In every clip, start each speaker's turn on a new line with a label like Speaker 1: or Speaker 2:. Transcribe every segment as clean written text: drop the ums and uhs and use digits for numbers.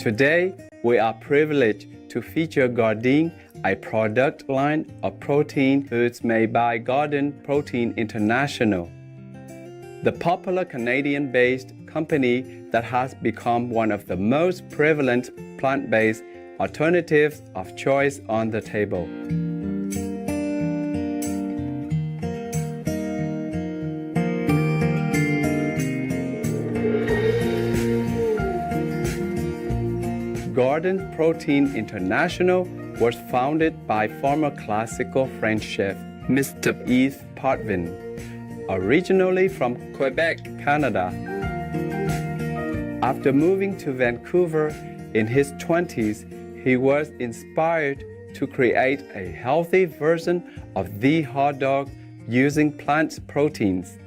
Speaker 1: Today, we are privileged to feature Gardein, a product line of protein foods made by Gardein Protein International, the popular Canadian-based company that has become one of the most prevalent plant-based alternatives of choice on the table. Gardein Protein International was founded by former classical French chef Mr. Yves Potvin, originally from Quebec, Canada. After moving to Vancouver in his 20s, he was inspired to create a healthy version of the hot dog using plant proteins.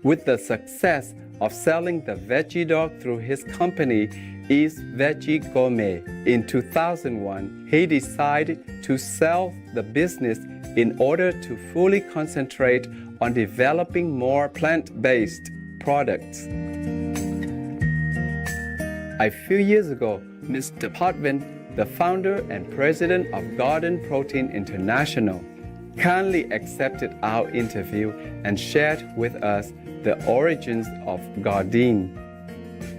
Speaker 1: With the success of selling the veggie dog through his company, Yves Veggie Gourmet, in 2001, he decided to sell the business in order to fully concentrate on developing more plant-based products. A few years ago, Mr. Potvin, the founder and president of Gardein Protein International, kindly accepted our interview and shared with us the origins of Gardein.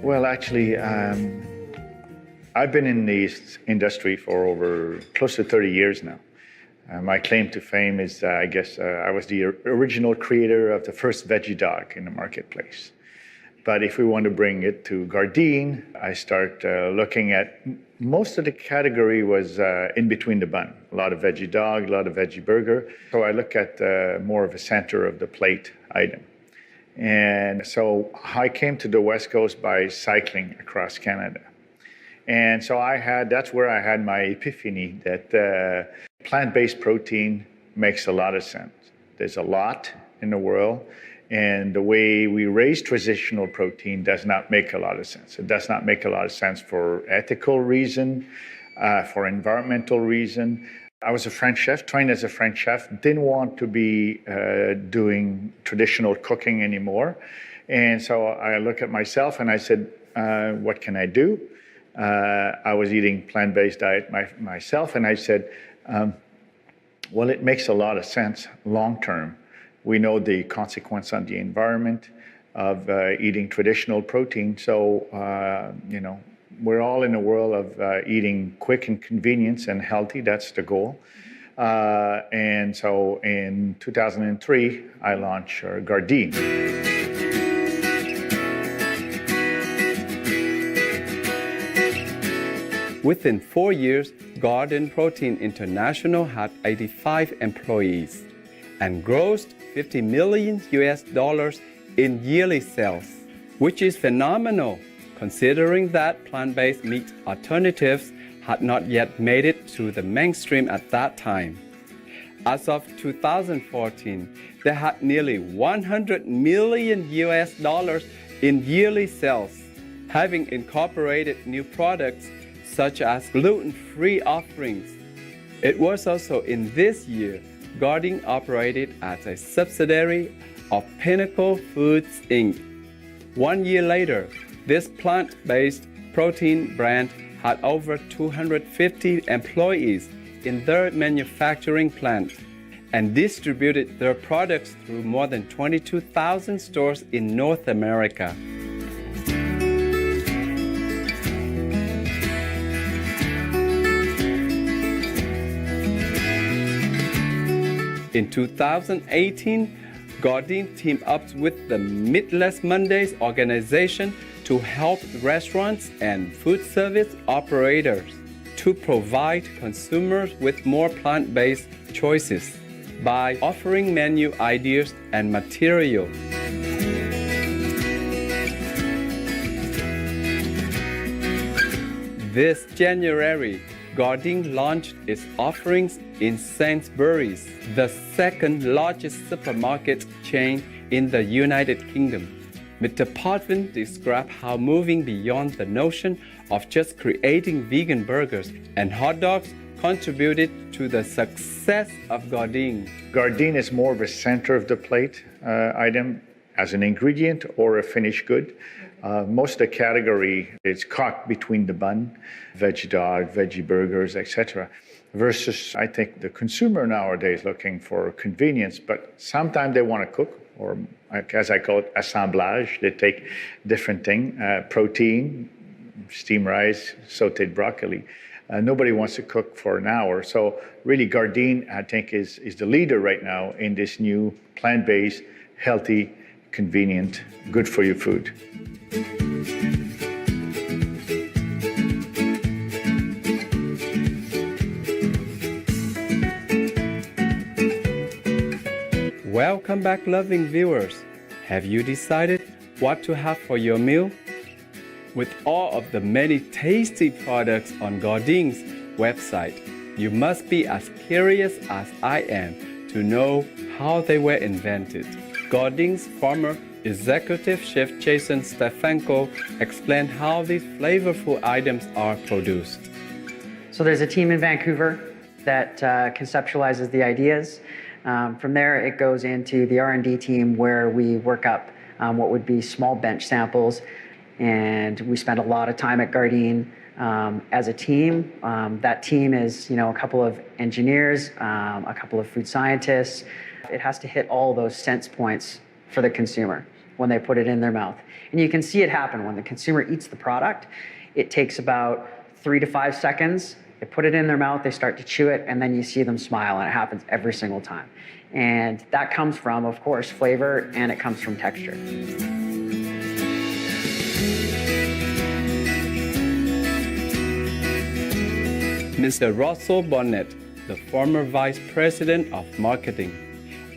Speaker 2: Well, actually, I've been in this industry for over close to 30 years now. My claim to fame is, I was the original creator of the first veggie dog in the marketplace. But if we want to bring it to Gardein, I start looking at most of the category was in between the bun. A lot of veggie dog, a lot of veggie burger. So I look at more of a center of the plate item. And so I came to the West Coast by cycling across Canada. And so that's where I had my epiphany that plant-based protein makes a lot of sense. There's a lot in the world, and the way we raise traditional protein does not make a lot of sense. It does not make a lot of sense for ethical reason, for environmental reason. I was a French chef, trained as a French chef, didn't want to be doing traditional cooking anymore. And so I looked at myself and I said, what can I do? I was eating plant-based diet myself, and I said, well, it makes a lot of sense long-term. We know the consequence on the environment of eating traditional protein. So, we're all in a world of eating quick and convenience and healthy. That's the goal. And so in 2003, I launched Gardein.
Speaker 1: Within 4 years, Gardein Protein International had 85 employees and grossed $50 million in yearly sales, which is phenomenal considering that plant-based meat alternatives had not yet made it to the mainstream at that time. As of 2014, they had nearly $100 million in yearly sales, having incorporated new products such as gluten-free offerings. It was also in this year Gardein operated as a subsidiary of Pinnacle Foods, Inc. 1 year later, this plant-based protein brand had over 250 employees in their manufacturing plant and distributed their products through more than 22,000 stores in North America. In 2018, Gardein teamed up with the Midlist Monday organization to help restaurants and food service operators to provide consumers with more plant-based choices by offering menu ideas and material. This January, Gardein launched its offerings in Sainsburys, the second largest supermarket chain in the United Kingdom. Mr. Potvin described how moving beyond the notion of just creating vegan burgers and hot dogs contributed to the success of Gardein.
Speaker 2: Gardein is more of a center of the plate item as an ingredient or a finished good. Most of the category is caught between the bun, veggie dog, veggie burgers, etc. Versus, I think, the consumer nowadays looking for convenience, but sometimes they want to cook, or as I call it, assemblage. They take different thing, protein, steamed rice, sautéed broccoli. Nobody wants to cook for an hour. So really Gardein, I think, is the leader right now in this new plant-based, healthy, convenient, good for you food.
Speaker 1: Welcome back, loving viewers. Have you decided what to have for your meal? With all of the many tasty products on Gardein's website, you must be as curious as I am to know how they were invented. Gardein's former executive chef Jason Stefanko explained how these flavorful items are produced.
Speaker 3: So there's a team in Vancouver that conceptualizes the ideas. From there, it goes into the R&D team where we work up what would be small bench samples. And we spend a lot of time at Gardein as a team. That team is, a couple of engineers, a couple of food scientists. It has to hit all those sense points for the consumer when they put it in their mouth. And you can see it happen when the consumer eats the product. It takes about 3 to 5 seconds. They put it in their mouth, they start to chew it, and then you see them smile, and it happens every single time. And that comes from, of course, flavor, and it comes from texture.
Speaker 1: Mr. Russell Bonnet, the former Vice President of Marketing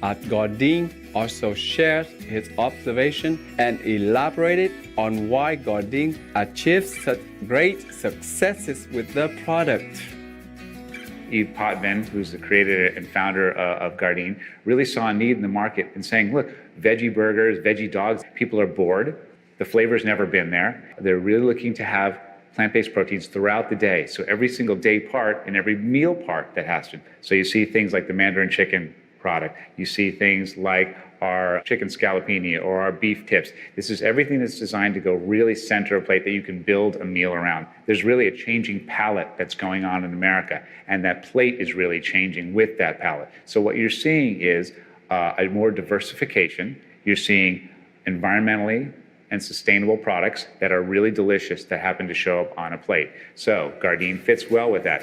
Speaker 1: at Gardein, also shared his observation and elaborated on why Gardein achieves such great successes with the product.
Speaker 4: Yves Potvin, who's the creator and founder of Gardein, really saw a need in the market and saying, look, veggie burgers, veggie dogs, people are bored. The flavor's never been there. They're really looking to have plant-based proteins throughout the day. So every single day part and every meal part that has to. So you see things like the Mandarin chicken product. You see things like our chicken scallopini or our beef tips. This is everything that's designed to go really center a plate that you can build a meal around. There's really a changing palate that's going on in America, and that plate is really changing with that palate. So what you're seeing is a more diversification. You're seeing environmentally and sustainable products that are really delicious that happen to show up on a plate. So Gardein fits well with that.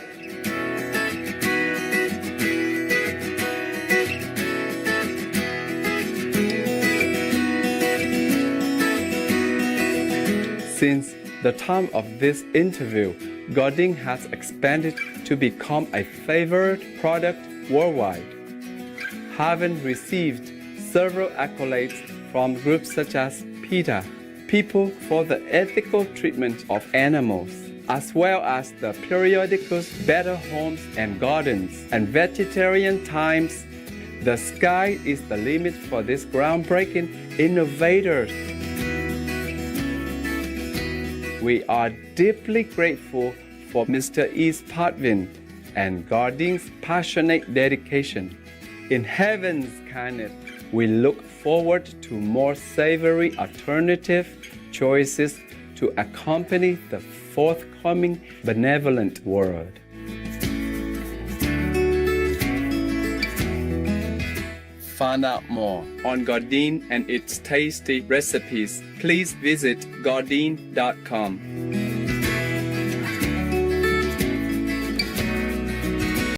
Speaker 1: Since the time of this interview, Gardein has expanded to become a favorite product worldwide, having received several accolades from groups such as PETA, People for the Ethical Treatment of Animals, as well as the periodicals Better Homes and Gardens and Vegetarian Times. The sky is the limit for these groundbreaking innovators. We are deeply grateful for Mr. Yves Potvin and Gardein's passionate dedication. In heaven's kindness, we look forward to more savory alternative choices to accompany the forthcoming benevolent world. Find out more on Gardein and its tasty recipes. Please visit gardein.com.